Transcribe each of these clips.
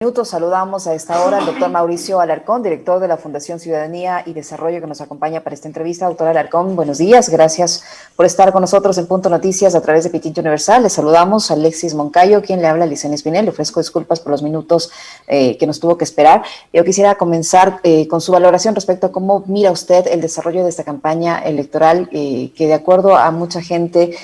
Minutos saludamos a esta hora al doctor Mauricio Alarcón, director de la Fundación Ciudadanía y Desarrollo, que nos acompaña para esta entrevista. Doctor Alarcón, buenos días, gracias por estar con nosotros en Punto Noticias a través de Pichincha Universal. Les saludamos a Alexis Moncayo, quien le habla a Licenia Espinel. Le ofrezco disculpas por los minutos que nos tuvo que esperar. Yo quisiera comenzar con su valoración respecto a cómo mira usted el desarrollo de esta campaña electoral, que de acuerdo a mucha gente,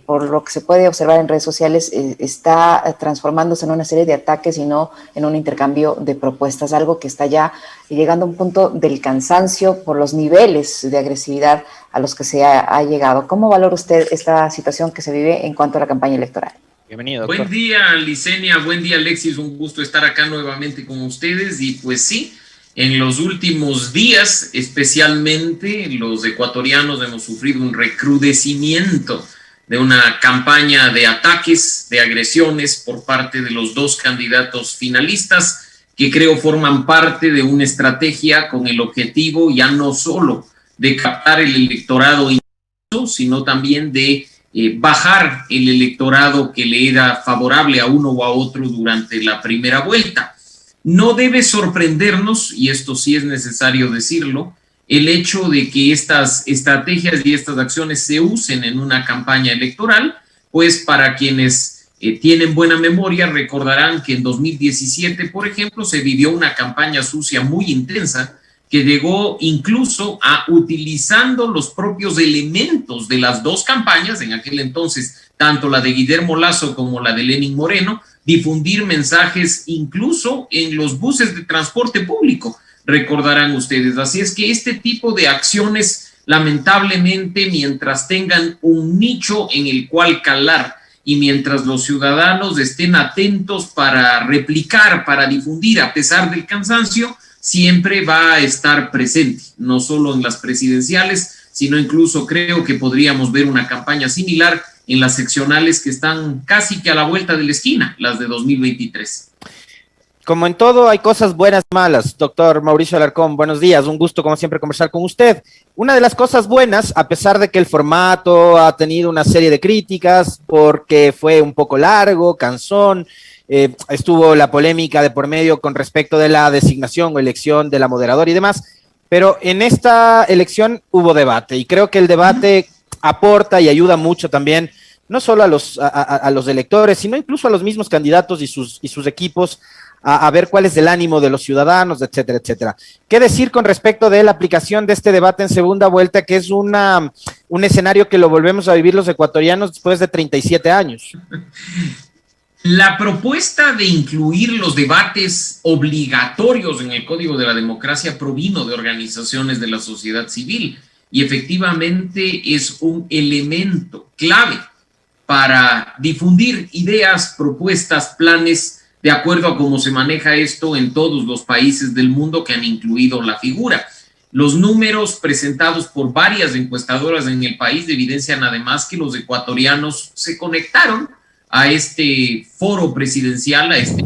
por lo que se puede observar en redes sociales, está transformándose en una serie de ataques y no en un intercambio de propuestas, algo que está ya llegando a un punto del cansancio por los niveles de agresividad a los que se ha llegado. ¿Cómo valora usted esta situación que se vive en cuanto a la campaña electoral? Bienvenido, doctor. Buen día, Licenia, buen día, Alexis, un gusto estar acá nuevamente con ustedes. Y pues sí, en los últimos días, especialmente los ecuatorianos hemos sufrido un recrudecimiento de una campaña de ataques, de agresiones por parte de los dos candidatos finalistas, que creo forman parte de una estrategia con el objetivo ya no solo de captar el electorado, sino también de bajar el electorado que le era favorable a uno o a otro durante la primera vuelta. No debe sorprendernos, y esto sí es necesario decirlo, el hecho de que estas estrategias y estas acciones se usen en una campaña electoral, pues para quienes tienen buena memoria recordarán que en 2017, por ejemplo, se vivió una campaña sucia muy intensa que llegó incluso a, utilizando los propios elementos de las dos campañas, en aquel entonces tanto la de Guillermo Lasso como la de Lenín Moreno, difundir mensajes incluso en los buses de transporte público, recordarán ustedes. Así es que este tipo de acciones, lamentablemente, mientras tengan un nicho en el cual calar y mientras los ciudadanos estén atentos para replicar, para difundir a pesar del cansancio, siempre va a estar presente, no solo en las presidenciales, sino incluso creo que podríamos ver una campaña similar en las seccionales que están casi que a la vuelta de la esquina, las de 2023. Como en todo, hay cosas buenas y malas. Doctor Mauricio Alarcón, buenos días. Un gusto, como siempre, conversar con usted. Una de las cosas buenas, a pesar de que el formato ha tenido una serie de críticas porque fue un poco largo, cansón, estuvo la polémica de por medio con respecto de la designación o elección de la moderadora y demás, pero en esta elección hubo debate y creo que el debate aporta y ayuda mucho también, no solo a los electores, sino incluso a los mismos candidatos y sus equipos, a ver cuál es el ánimo de los ciudadanos, etcétera, etcétera. ¿Qué decir con respecto de la aplicación de este debate en segunda vuelta, que es un escenario que lo volvemos a vivir los ecuatorianos después de 37 años? La propuesta de incluir los debates obligatorios en el Código de la Democracia provino de organizaciones de la sociedad civil y efectivamente es un elemento clave para difundir ideas, propuestas, planes, de acuerdo a cómo se maneja esto en todos los países del mundo que han incluido la figura. Los números presentados por varias encuestadoras en el país evidencian además que los ecuatorianos se conectaron a este foro presidencial, a este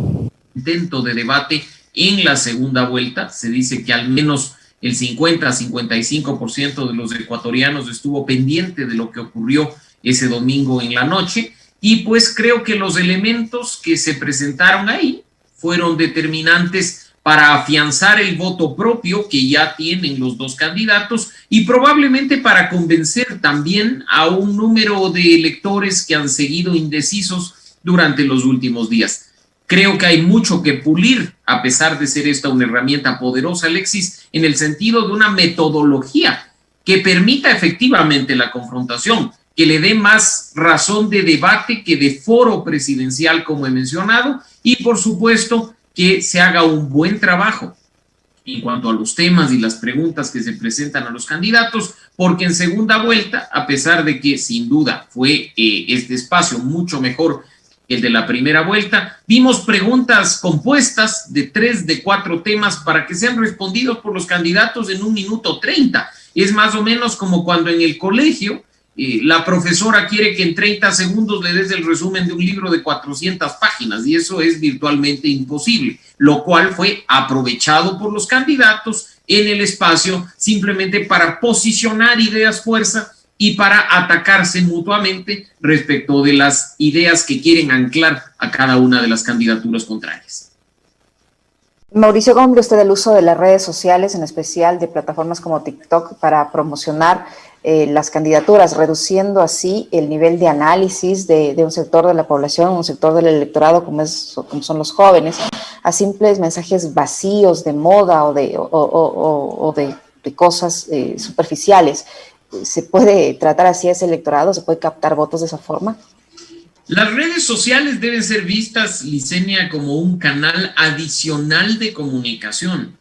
intento de debate en la segunda vuelta. Se dice que al menos el 50-55% de los ecuatorianos estuvo pendiente de lo que ocurrió ese domingo en la noche. Y pues creo que los elementos que se presentaron ahí fueron determinantes para afianzar el voto propio que ya tienen los dos candidatos y probablemente para convencer también a un número de electores que han seguido indecisos durante los últimos días. Creo que hay mucho que pulir, a pesar de ser esta una herramienta poderosa, Alexis, en el sentido de una metodología que permita efectivamente la confrontación, que le dé más razón de debate que de foro presidencial, como he mencionado, y por supuesto que se haga un buen trabajo en cuanto a los temas y las preguntas que se presentan a los candidatos, porque en segunda vuelta, a pesar de que sin duda fue este espacio mucho mejor que el de la primera vuelta, vimos preguntas compuestas de 3, de 4 temas para que sean respondidos por los candidatos en 1 minuto 30. Es más o menos como cuando en el colegio la profesora quiere que en 30 segundos le des el resumen de un libro de 400 páginas y eso es virtualmente imposible, lo cual fue aprovechado por los candidatos en el espacio simplemente para posicionar ideas fuerza y para atacarse mutuamente respecto de las ideas que quieren anclar a cada una de las candidaturas contrarias. Mauricio, ¿cómo ve usted el uso de las redes sociales, en especial de plataformas como TikTok, para promocionar las candidaturas, reduciendo así el nivel de análisis de un sector de la población, un sector del electorado como son los jóvenes, a simples mensajes vacíos de moda o de cosas superficiales? ¿Se puede tratar así a ese electorado? ¿Se puede captar votos de esa forma? Las redes sociales deben ser vistas, Licenia, como un canal adicional de comunicación.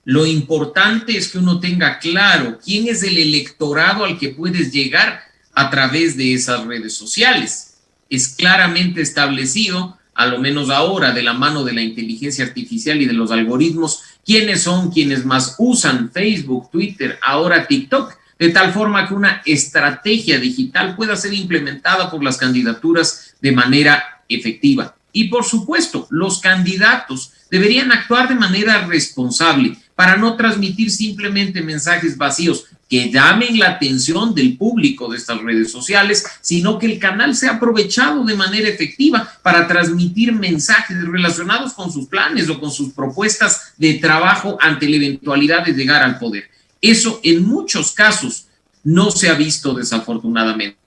Lo importante es que uno tenga claro quién es el electorado al que puedes llegar a través de esas redes sociales. Es claramente establecido, a lo menos ahora, de la mano de la inteligencia artificial y de los algoritmos, quiénes son quienes más usan Facebook, Twitter, ahora TikTok, de tal forma que una estrategia digital pueda ser implementada por las candidaturas de manera efectiva. Y por supuesto, los candidatos deberían actuar de manera responsable para no transmitir simplemente mensajes vacíos que llamen la atención del público de estas redes sociales, sino que el canal sea aprovechado de manera efectiva para transmitir mensajes relacionados con sus planes o con sus propuestas de trabajo ante la eventualidad de llegar al poder. Eso en muchos casos no se ha visto, desafortunadamente.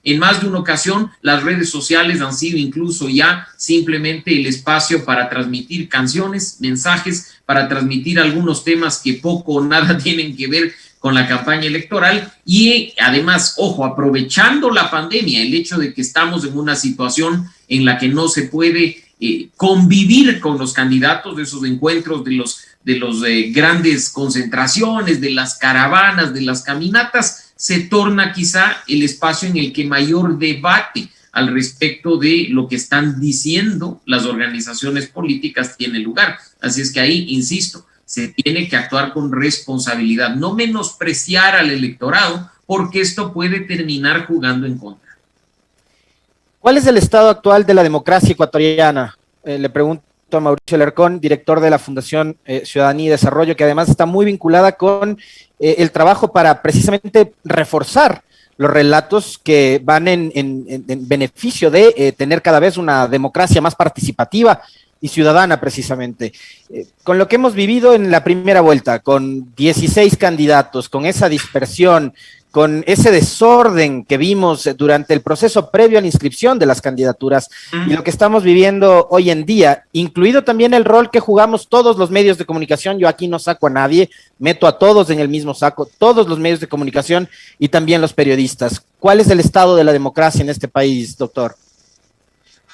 En más de una ocasión, las redes sociales han sido incluso ya simplemente el espacio para transmitir canciones, mensajes, para transmitir algunos temas que poco o nada tienen que ver con la campaña electoral y además, ojo, aprovechando la pandemia, el hecho de que estamos en una situación en la que no se puede convivir con los candidatos, de esos encuentros, de los grandes concentraciones, de las caravanas, de las caminatas, se torna quizá el espacio en el que mayor debate al respecto de lo que están diciendo las organizaciones políticas tiene lugar. Así es que ahí, insisto, se tiene que actuar con responsabilidad, no menospreciar al electorado, porque esto puede terminar jugando en contra. ¿Cuál es el estado actual de la democracia ecuatoriana? Le pregunto a Mauricio Alarcón, director de la Fundación Ciudadanía y Desarrollo, que además está muy vinculada con el trabajo para precisamente reforzar los relatos que van en beneficio de tener cada vez una democracia más participativa y ciudadana, precisamente. Con lo que hemos vivido en la primera vuelta, con 16 candidatos, con esa dispersión, con ese desorden que vimos durante el proceso previo a la inscripción de las candidaturas y lo que estamos viviendo hoy en día, incluido también el rol que jugamos todos los medios de comunicación. Yo aquí no saco a nadie, meto a todos en el mismo saco, todos los medios de comunicación y también los periodistas. ¿Cuál es el estado de la democracia en este país, doctor?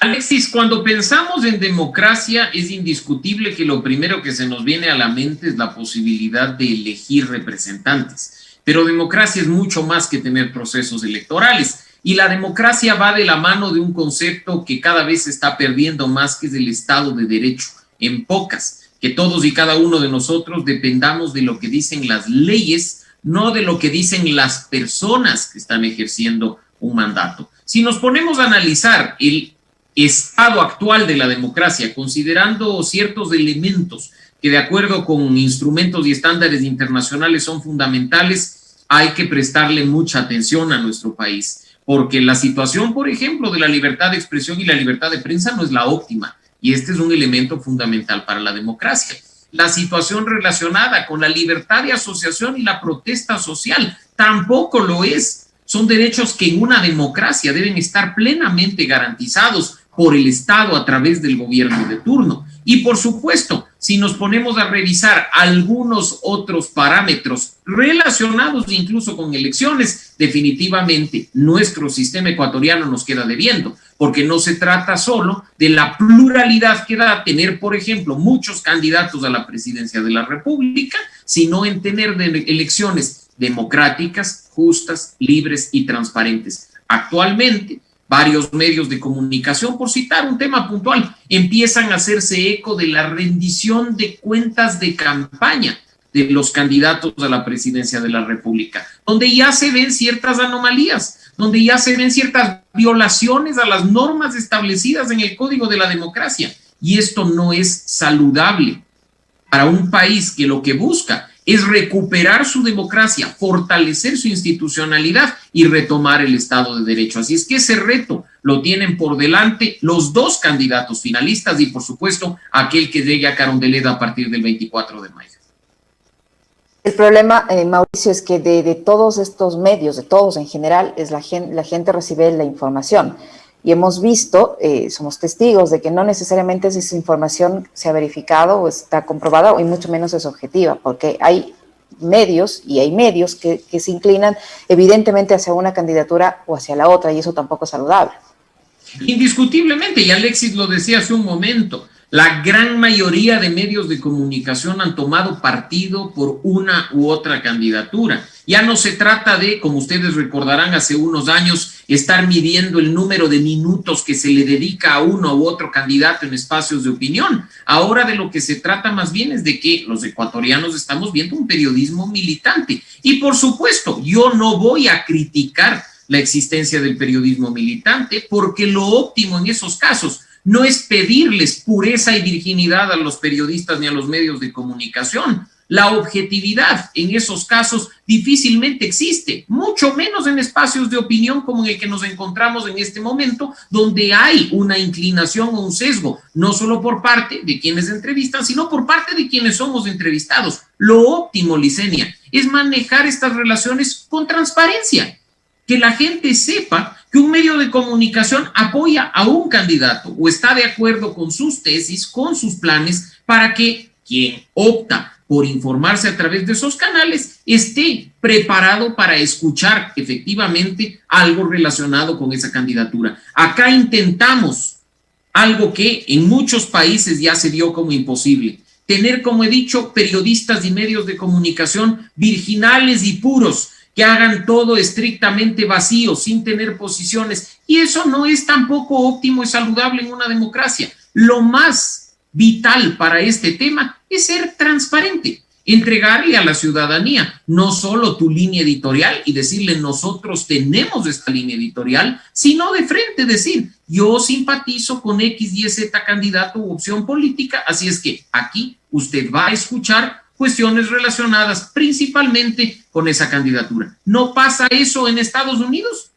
Alexis, cuando pensamos en democracia, es indiscutible que lo primero que se nos viene a la mente es la posibilidad de elegir representantes. Pero democracia es mucho más que tener procesos electorales. Y la democracia va de la mano de un concepto que cada vez se está perdiendo más, que es el Estado de Derecho. En pocas, que todos y cada uno de nosotros dependamos de lo que dicen las leyes, no de lo que dicen las personas que están ejerciendo un mandato. Si nos ponemos a analizar el estado actual de la democracia, considerando ciertos elementos que de acuerdo con instrumentos y estándares internacionales son fundamentales, hay que prestarle mucha atención a nuestro país, porque la situación, por ejemplo, de la libertad de expresión y la libertad de prensa no es la óptima, y este es un elemento fundamental para la democracia. La situación relacionada con la libertad de asociación y la protesta social tampoco lo es. Son derechos que en una democracia deben estar plenamente garantizados por el Estado a través del gobierno de turno. Y por supuesto, si nos ponemos a revisar algunos otros parámetros relacionados incluso con elecciones, definitivamente nuestro sistema ecuatoriano nos queda debiendo, porque no se trata solo de la pluralidad que da tener, por ejemplo, muchos candidatos a la presidencia de la República, sino en tener elecciones democráticas, justas, libres y transparentes. Actualmente, varios medios de comunicación, por citar un tema puntual, empiezan a hacerse eco de la rendición de cuentas de campaña de los candidatos a la presidencia de la República, donde ya se ven ciertas anomalías, donde ya se ven ciertas violaciones a las normas establecidas en el Código de la Democracia. Y esto no es saludable para un país que lo que busca es recuperar su democracia, fortalecer su institucionalidad y retomar el Estado de Derecho. Así es que ese reto lo tienen por delante los dos candidatos finalistas y, por supuesto, aquel que llegue a Carondelet a partir del 24 de mayo. El problema, Mauricio, es que de todos estos medios, de todos en general, es la gente recibe la información. Y hemos visto, somos testigos de que no necesariamente esa información se ha verificado o está comprobada, y mucho menos es objetiva, porque hay medios y hay medios que se inclinan evidentemente hacia una candidatura o hacia la otra, y eso tampoco es saludable. Indiscutiblemente, y Alexis lo decía hace un momento, la gran mayoría de medios de comunicación han tomado partido por una u otra candidatura. Ya no se trata de, como ustedes recordarán hace unos años, estar midiendo el número de minutos que se le dedica a uno u otro candidato en espacios de opinión. Ahora de lo que se trata más bien es de que los ecuatorianos estamos viendo un periodismo militante. Y por supuesto, yo no voy a criticar la existencia del periodismo militante, porque lo óptimo en esos casos no es pedirles pureza y virginidad a los periodistas ni a los medios de comunicación. La objetividad en esos casos difícilmente existe, mucho menos en espacios de opinión como en el que nos encontramos en este momento, donde hay una inclinación o un sesgo, no solo por parte de quienes entrevistan, sino por parte de quienes somos entrevistados. Lo óptimo, Licenia, es manejar estas relaciones con transparencia, que la gente sepa que un medio de comunicación apoya a un candidato o está de acuerdo con sus tesis, con sus planes, para que quien opta por informarse a través de esos canales esté preparado para escuchar efectivamente algo relacionado con esa candidatura. Acá intentamos algo que en muchos países ya se dio como imposible: tener, como he dicho, periodistas y medios de comunicación virginales y puros, que hagan todo estrictamente vacío, sin tener posiciones, y eso no es tampoco óptimo y saludable en una democracia. Lo más vital para este tema es ser transparente, entregarle a la ciudadanía no solo tu línea editorial y decirle nosotros tenemos esta línea editorial, sino de frente decir yo simpatizo con X, Y, Z candidato u opción política, así es que aquí usted va a escuchar cuestiones relacionadas principalmente con esa candidatura. ¿No pasa eso en Estados Unidos?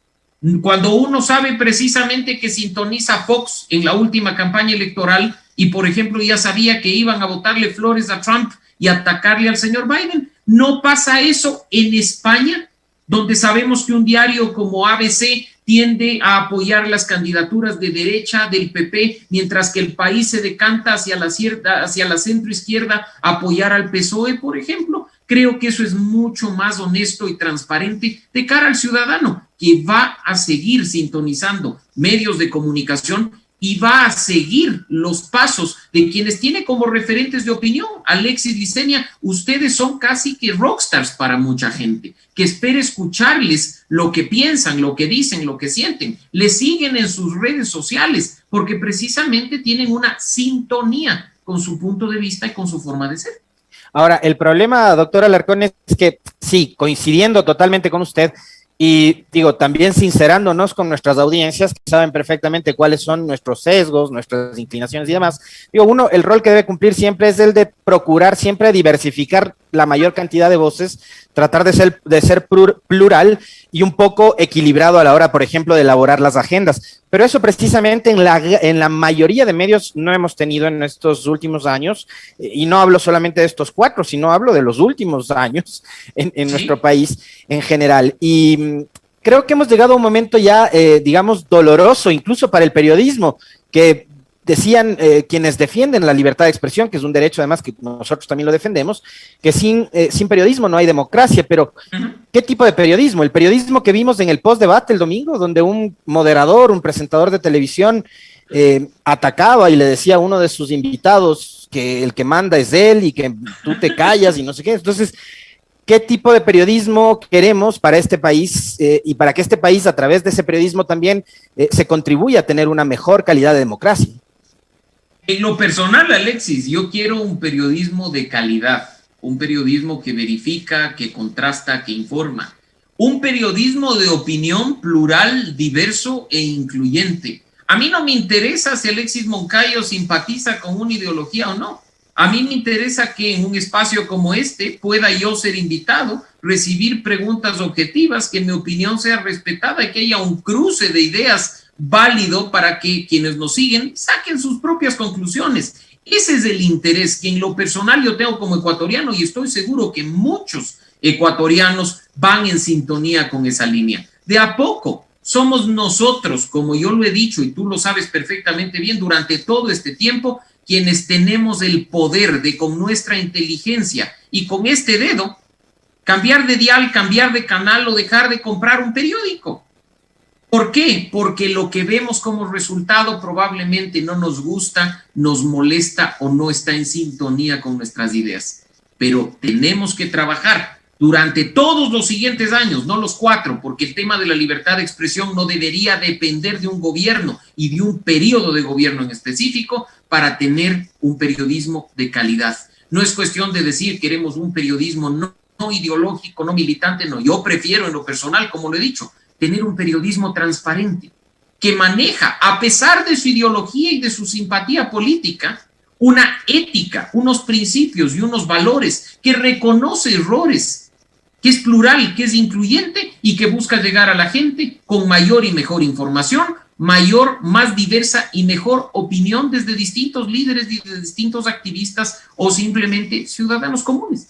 Cuando uno sabe precisamente que sintoniza Fox en la última campaña electoral y, por ejemplo, ya sabía que iban a botarle flores a Trump y atacarle al señor Biden. ¿No pasa eso en España, donde sabemos que un diario como ABC tiende a apoyar las candidaturas de derecha del PP, mientras que el país se decanta hacia la centroizquierda a apoyar al PSOE, por ejemplo? Creo que eso es mucho más honesto y transparente de cara al ciudadano, que va a seguir sintonizando medios de comunicación y va a seguir los pasos de quienes tiene como referentes de opinión. Alexis, Licenia, ustedes son casi que rockstars para mucha gente, que espera escucharles lo que piensan, lo que dicen, lo que sienten. Les siguen en sus redes sociales porque precisamente tienen una sintonía con su punto de vista y con su forma de ser. Ahora, el problema, doctor Alarcón, es que sí, coincidiendo totalmente con usted, y digo, también sincerándonos con nuestras audiencias, que saben perfectamente cuáles son nuestros sesgos, nuestras inclinaciones y demás. Digo, uno, el rol que debe cumplir siempre es el de procurar siempre diversificar la mayor cantidad de voces, tratar de ser plural y un poco equilibrado a la hora, por ejemplo, de elaborar las agendas. Pero eso precisamente en la mayoría de medios no hemos tenido en estos últimos años, y no hablo solamente de estos 4, sino hablo de los últimos años en nuestro país en general. Y creo que hemos llegado a un momento ya, digamos, doloroso, incluso para el periodismo, que decían quienes defienden la libertad de expresión, que es un derecho además que nosotros también lo defendemos, que sin periodismo no hay democracia. Pero ¿qué tipo de periodismo? El periodismo que vimos en el post-debate el domingo, donde un moderador, un presentador de televisión atacaba y le decía a uno de sus invitados que el que manda es él y que tú te callas y no sé qué. Entonces, ¿qué tipo de periodismo queremos para este país y para que este país a través de ese periodismo también se contribuya a tener una mejor calidad de democracia? En lo personal, Alexis, yo quiero un periodismo de calidad, un periodismo que verifica, que contrasta, que informa, un periodismo de opinión plural, diverso e incluyente. A mí no me interesa si Alexis Moncayo simpatiza con una ideología o no. A mí me interesa que en un espacio como este pueda yo ser invitado, recibir preguntas objetivas, que mi opinión sea respetada y que haya un cruce de ideas válido para que quienes nos siguen saquen sus propias conclusiones. Ese es el interés que en lo personal yo tengo como ecuatoriano y estoy seguro que muchos ecuatorianos van en sintonía con esa línea. De a poco somos nosotros, como yo lo he dicho y tú lo sabes perfectamente bien, durante todo este tiempo, quienes tenemos el poder de con nuestra inteligencia y con este dedo cambiar de dial, cambiar de canal o dejar de comprar un periódico. ¿Por qué? Porque lo que vemos como resultado probablemente no nos gusta, nos molesta o no está en sintonía con nuestras ideas. Pero tenemos que trabajar durante todos los siguientes años, no los 4, porque el tema de la libertad de expresión no debería depender de un gobierno y de un periodo de gobierno en específico para tener un periodismo de calidad. No es cuestión de decir queremos un periodismo no ideológico, no militante, no. Yo prefiero en lo personal, como lo he dicho, tener un periodismo transparente, que maneja, a pesar de su ideología y de su simpatía política, una ética, unos principios y unos valores, que reconoce errores, que es plural, que es incluyente y que busca llegar a la gente con mayor y mejor información, mayor, más diversa y mejor opinión desde distintos líderes, desde distintos activistas o simplemente ciudadanos comunes.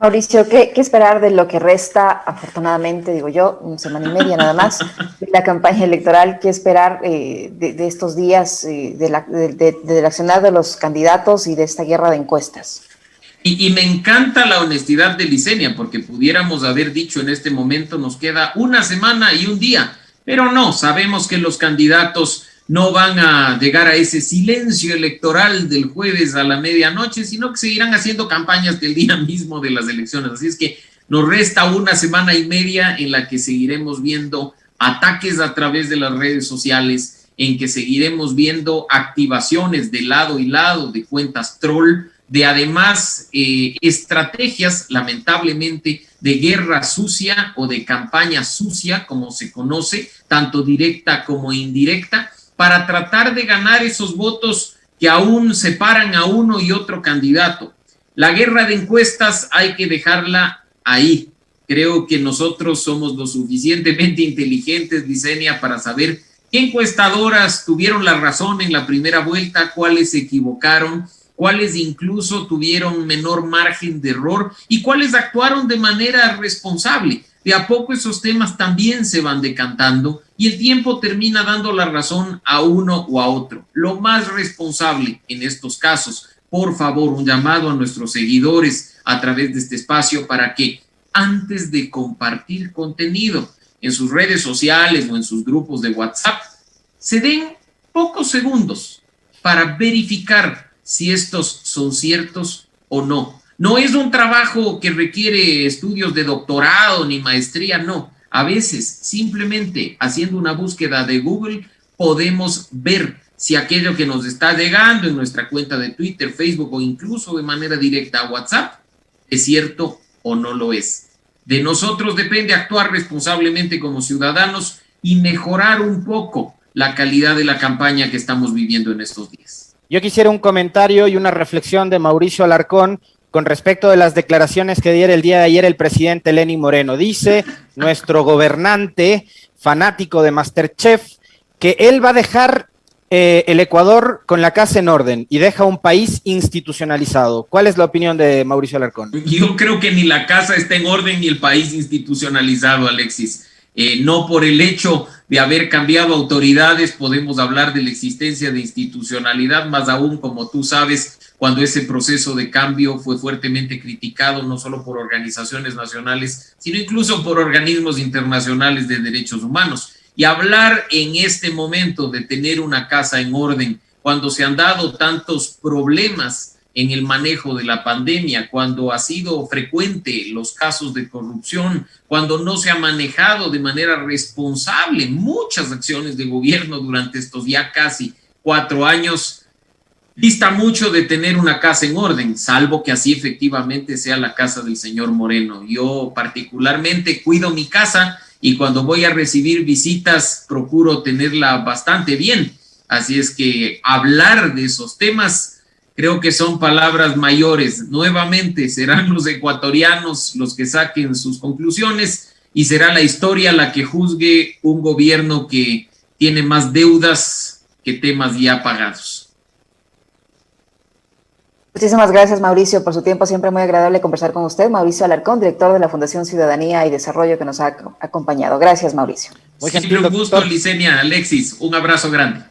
Mauricio, ¿qué esperar de lo que resta, afortunadamente, digo yo, una semana y media nada más, de la campaña electoral? ¿Qué esperar de estos días, del accionar de los candidatos y de esta guerra de encuestas? Y me encanta la honestidad de Licenia, porque pudiéramos haber dicho en este momento nos queda una semana y un día, pero no, sabemos que los candidatos no van a llegar a ese silencio electoral del jueves a la medianoche, sino que seguirán haciendo campañas del día mismo de las elecciones. Así es que nos resta una semana y media en la que seguiremos viendo ataques a través de las redes sociales, en que seguiremos viendo activaciones de lado y lado de cuentas troll, de además estrategias, lamentablemente, de guerra sucia o de campaña sucia, como se conoce, tanto directa como indirecta, para tratar de ganar esos votos que aún separan a uno y otro candidato. La guerra de encuestas hay que dejarla ahí. Creo que nosotros somos lo suficientemente inteligentes, Licenia, para saber qué encuestadoras tuvieron la razón en la primera vuelta, cuáles se equivocaron, cuáles incluso tuvieron menor margen de error y cuáles actuaron de manera responsable. De a poco esos temas también se van decantando y el tiempo termina dando la razón a uno o a otro. Lo más responsable en estos casos, por favor, un llamado a nuestros seguidores a través de este espacio para que antes de compartir contenido en sus redes sociales o en sus grupos de WhatsApp, se den pocos segundos para verificar si estos son ciertos o no. No es un trabajo que requiere estudios de doctorado ni maestría, no. A veces, simplemente haciendo una búsqueda de Google, podemos ver si aquello que nos está llegando en nuestra cuenta de Twitter, Facebook o incluso de manera directa a WhatsApp es cierto o no lo es. De nosotros depende actuar responsablemente como ciudadanos y mejorar un poco la calidad de la campaña que estamos viviendo en estos días. Yo quisiera un comentario y una reflexión de Mauricio Alarcón con respecto de las declaraciones que diera el día de ayer el presidente Lenín Moreno. Dice nuestro gobernante fanático de MasterChef que él va a dejar el Ecuador con la casa en orden y deja un país institucionalizado. ¿Cuál es la opinión de Mauricio Alarcón? Yo creo que ni la casa está en orden ni el país institucionalizado, Alexis. No por el hecho de haber cambiado autoridades podemos hablar de la existencia de institucionalidad, más aún, como tú sabes, cuando ese proceso de cambio fue fuertemente criticado, no solo por organizaciones nacionales, sino incluso por organismos internacionales de derechos humanos. Y hablar en este momento de tener una casa en orden, cuando se han dado tantos problemas en el manejo de la pandemia, cuando ha sido frecuente los casos de corrupción, cuando no se ha manejado de manera responsable muchas acciones de gobierno durante estos ya casi 4 años, dista mucho de tener una casa en orden, salvo que así efectivamente sea la casa del señor Moreno. Yo particularmente cuido mi casa y cuando voy a recibir visitas procuro tenerla bastante bien. Así es que hablar de esos temas creo que son palabras mayores. Nuevamente serán los ecuatorianos los que saquen sus conclusiones y será la historia la que juzgue un gobierno que tiene más deudas que temas ya pagados. Muchísimas gracias, Mauricio, por su tiempo. Siempre muy agradable conversar con usted. Mauricio Alarcón, director de la Fundación Ciudadanía y Desarrollo, que nos ha acompañado. Gracias, Mauricio. Siempre un gusto, Licenia, Alexis. Un abrazo grande.